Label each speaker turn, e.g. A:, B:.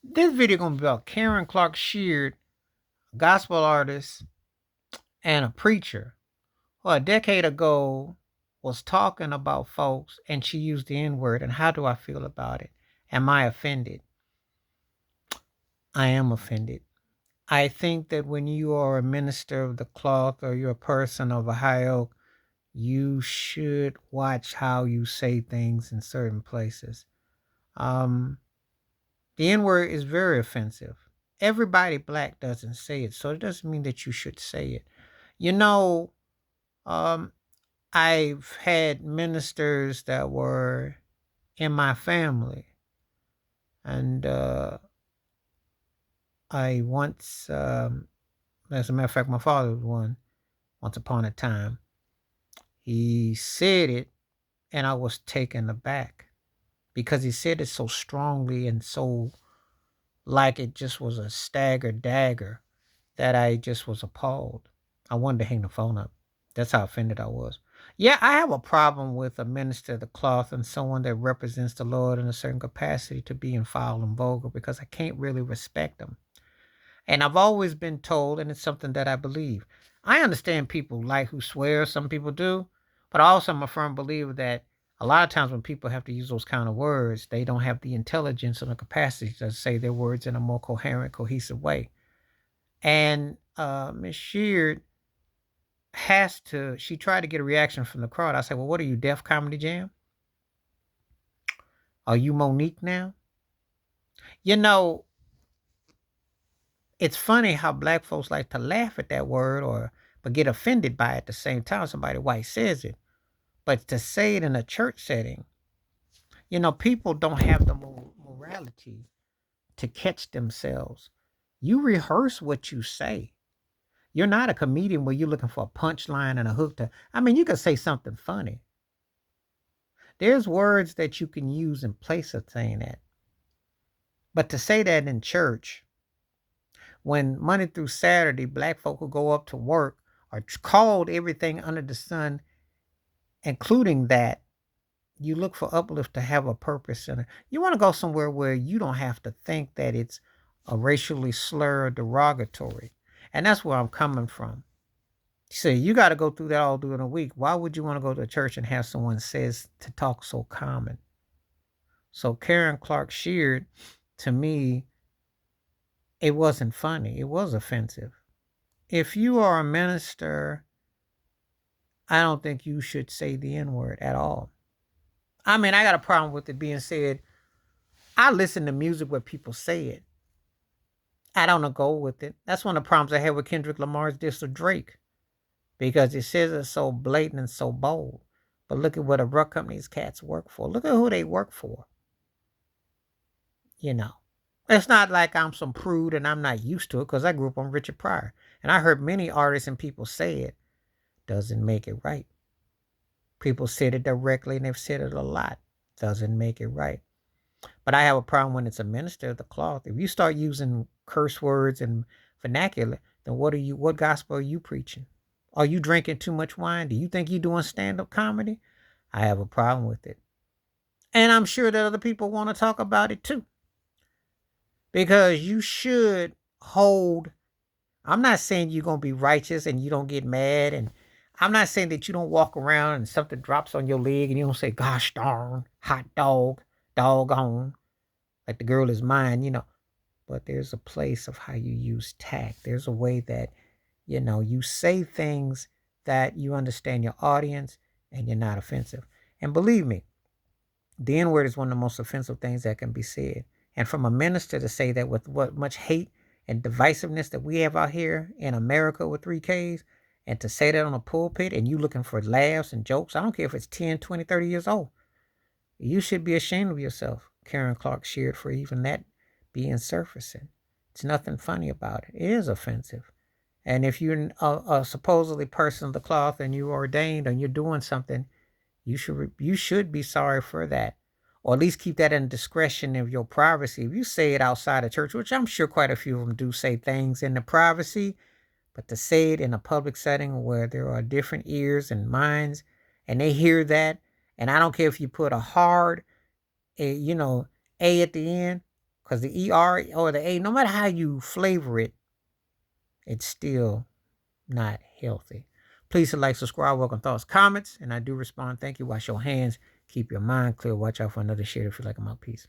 A: This video gonna be about Karen Clark Sheard, a gospel artist and a preacher, who a decade ago was talking about folks and she used the N-word. And how do I feel about it? Am I offended? I am offended. I think that when you are a minister of the cloth or you're a person of a high oak, you should watch how you say things in certain places. Um, the N word is very offensive. Everybody black doesn't say it, so it doesn't mean that you should say it. You know, um, I've had ministers that were in my family, and I once, as a matter of fact, my father was one. Once upon a time, he said it, and I was taken aback because he said it so strongly and so like it just was a stagger dagger that I just was appalled. I wanted to hang the phone up. That's how offended I was. Yeah, I have a problem with a minister of the cloth and someone that represents the Lord in a certain capacity to being foul and vulgar because I can't really respect them. And I've always been told, and it's something that I believe. I understand people like who swear, some people do, but I also am a firm believer that a lot of times when people have to use those kind of words, they don't have the intelligence and the capacity to say their words in a more coherent, cohesive way. And Miss Sheard she tried to get a reaction from the crowd. I said, well, what are you, Def Comedy Jam? Are you Monique now? You know, it's funny how black folks like to laugh at that word but get offended by it at the same time somebody white says it. But to say it in a church setting, people don't have the morality to catch themselves. You rehearse what you say. You're not a comedian where you're looking for a punchline and a hook I mean, you can say something funny. There's words that you can use in place of saying that. But to say that in church, when Monday through Saturday, black folk will go up to work, are called everything under the sun, including that, you look for uplift to have a purpose in it. You want to go somewhere where you don't have to think that it's a racially slur or derogatory. And that's where I'm coming from. See, you got to go through that all during a week. Why would you want to go to a church and have someone says to talk so common? So Karen Clark Sheard, to me, it wasn't funny. It was offensive. If you are a minister, I don't think you should say the N word at all. I mean, I got a problem with it being said. I listen to music where people say it. I don't go with it. That's one of the problems I had with Kendrick Lamar's diss of Drake because it says it's so blatant and so bold. But look at what a rug company's cats work for. Look at who they work for. You know, it's not like I'm some prude and I'm not used to it because I grew up on Richard Pryor. And I heard many artists and people say it doesn't make it right. People said it directly and they've said it a lot. Doesn't make it right. But I have a problem when it's a minister of the cloth. If you start using curse words and vernacular, then what gospel are you preaching? Are you drinking too much wine? Do you think you're doing stand-up comedy? I have a problem with it. And I'm sure that other people want to talk about it too. Because you should hold. I'm not saying you're going to be righteous and you don't get mad. And I'm not saying that you don't walk around and something drops on your leg and you don't say, gosh darn, hot dog, doggone, like the girl is mine. But there's a place of how you use tact. There's a way that, you say things that you understand your audience and you're not offensive. And believe me, the N word is one of the most offensive things that can be said. And from a minister to say that with what much hate and divisiveness that we have out here in America with 3Ks, and to say that on a pulpit and you looking for laughs and jokes, I don't care if it's 10, 20, 30 years old. You should be ashamed of yourself, Karen Clark Sheard, for even that being surfacing. It's nothing funny about it. It is offensive. And if you're a supposedly person of the cloth and you're ordained and you're doing something, you should be sorry for that, or at least keep that in discretion of your privacy. If you say it outside of church, which I'm sure quite a few of them do say things in the privacy, but to say it in a public setting where there are different ears and minds, and they hear that, and I don't care if you put a hard, a at the end, Because the ER or the A, no matter how you flavor it, it's still not healthy. Please like, subscribe, welcome thoughts, comments, and I do respond. Thank you. Wash your hands. Keep your mind clear. Watch out for another share if you like them out. Peace.